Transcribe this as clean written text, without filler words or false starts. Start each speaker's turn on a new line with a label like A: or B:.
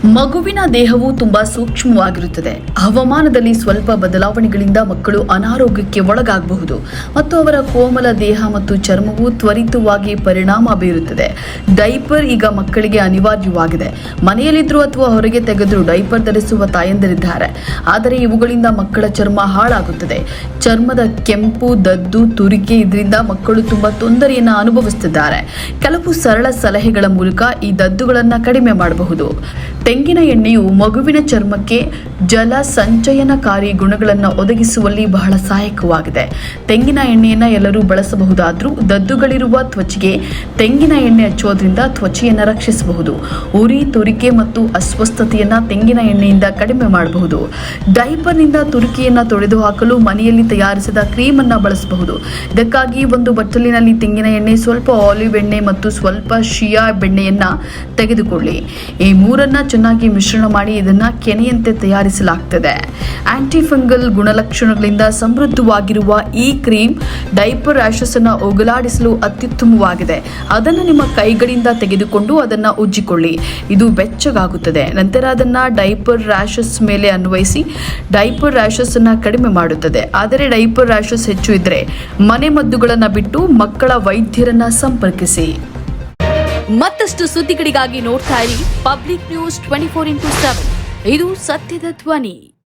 A: ಮಗುವಿನ ದೇಹವು ತುಂಬಾ ಸೂಕ್ಷ್ಮವಾಗಿರುತ್ತದೆ. ಹವಾಮಾನದಲ್ಲಿ ಸ್ವಲ್ಪ ಬದಲಾವಣೆಗಳಿಂದ ಮಕ್ಕಳು ಅನಾರೋಗ್ಯಕ್ಕೆ ಒಳಗಾಗಬಹುದು ಮತ್ತು ಅವರ ಕೋಮಲ ದೇಹ ಮತ್ತು ಚರ್ಮವು ತ್ವರಿತವಾಗಿ ಪರಿಣಾಮ ಬೀರುತ್ತದೆ. ಡೈಪರ್ ಈಗ ಮಕ್ಕಳಿಗೆ ಅನಿವಾರ್ಯವಾಗಿದೆ. ಮನೆಯಲ್ಲಿದ್ದರೂ ಅಥವಾ ಹೊರಗೆ ತೆಗೆದರೂ ಡೈಪರ್ ಧರಿಸುವ ತಾಯಂದಿರಿದ್ದಾರೆ. ಆದರೆ ಇವುಗಳಿಂದ ಮಕ್ಕಳ ಚರ್ಮ ಹಾಳಾಗುತ್ತದೆ. ಚರ್ಮದ ಕೆಂಪು, ದದ್ದು, ತುರಿಕೆ ಇದರಿಂದ ಮಕ್ಕಳು ತುಂಬಾ ತೊಂದರೆಯನ್ನು ಅನುಭವಿಸುತ್ತಿದ್ದಾರೆ. ಕೆಲವು ಸರಳ ಸಲಹೆಗಳ ಮೂಲಕ ಈ ದದ್ದುಗಳನ್ನು ಕಡಿಮೆ ಮಾಡಬಹುದು. ತೆಂಗಿನ ಎಣ್ಣೆಯು ಮಗುವಿನ ಚರ್ಮಕ್ಕೆ ಜಲ ಸಂಚಯನಕಾರಿ ಗುಣಗಳನ್ನು ಒದಗಿಸುವಲ್ಲಿ ಬಹಳ ಸಹಾಯಕವಾಗಿದೆ. ತೆಂಗಿನ ಎಣ್ಣೆಯನ್ನು ಎಲ್ಲರೂ ಬಳಸಬಹುದಾದರೂ ದದ್ದುಗಳಿರುವ ತ್ವಚೆಗೆ ತೆಂಗಿನ ಎಣ್ಣೆ ಹಚ್ಚೋದ್ರಿಂದ ತ್ವಚೆಯನ್ನು ರಕ್ಷಿಸಬಹುದು. ಉರಿ, ತುರಿಕೆ ಮತ್ತು ಅಸ್ವಸ್ಥತೆಯನ್ನು ತೆಂಗಿನ ಎಣ್ಣೆಯಿಂದ ಕಡಿಮೆ ಮಾಡಬಹುದು. ಡೈಪರ್ನಿಂದ ತುರಿಕೆಯನ್ನು ತೊಡೆದುಹಾಕಲು ಮನೆಯಲ್ಲಿ ತಯಾರಿಸಿದ ಕ್ರೀಮ್ ಅನ್ನು ಬಳಸಬಹುದು. ಇದಕ್ಕಾಗಿ ಒಂದು ಬಟ್ಟಲಿನಲ್ಲಿ ತೆಂಗಿನ ಎಣ್ಣೆ, ಸ್ವಲ್ಪ ಆಲಿವ್ ಎಣ್ಣೆ ಮತ್ತು ಸ್ವಲ್ಪ ಶಿಯಾ ಬೆಣ್ಣೆಯನ್ನು ತೆಗೆದುಕೊಳ್ಳಿ. ಈ ಮೂರನ್ನ ಚೆನ್ನಾಗಿ ಮಿಶ್ರಣ ಮಾಡಿ ಇದನ್ನು ಕೆನೆಯಂತೆ ತಯಾರಿಸಲಾಗುತ್ತದೆ. ಆಂಟಿಫಂಗಲ್ ಗುಣಲಕ್ಷಣಗಳಿಂದ ಸಮೃದ್ಧವಾಗಿರುವ ಈ ಕ್ರೀಮ್ ಡೈಪರ್ ರ್ಯಾಷಸ್ ಅನ್ನು ಹೋಗಲಾಡಿಸಲು ಅತ್ಯುತ್ತಮವಾಗಿದೆ. ಅದನ್ನು ನಿಮ್ಮ ಕೈಗಳಿಂದ ತೆಗೆದುಕೊಂಡು ಅದನ್ನು ಉಜ್ಜಿಕೊಳ್ಳಿ. ಇದು ಬೆಚ್ಚಗಾಗುತ್ತದೆ. ನಂತರ ಅದನ್ನು ಡೈಪರ್ ರ್ಯಾಷಸ್ ಮೇಲೆ ಅನ್ವಯಿಸಿ ಡೈಪರ್ ರ್ಯಾಷಸ್ ಅನ್ನು ಕಡಿಮೆ ಮಾಡುತ್ತದೆ. ಆದರೆ ಡೈಪರ್ ರ್ಯಾಷಸ್ ಹೆಚ್ಚು ಇದ್ದರೆ ಮನೆ ಮದ್ದುಗಳನ್ನು ಬಿಟ್ಟು ಮಕ್ಕಳ ವೈದ್ಯರನ್ನ ಸಂಪರ್ಕಿಸಿ.
B: ಮತ್ತಷ್ಟು ಸುದ್ದಿಗಳಿಗಾಗಿ ನೋಡ್ತಾ ಇರಿ ಪಬ್ಲಿಕ್ ನ್ಯೂಸ್ 24x7. ಇದು ಸತ್ಯದ ಧ್ವನಿ.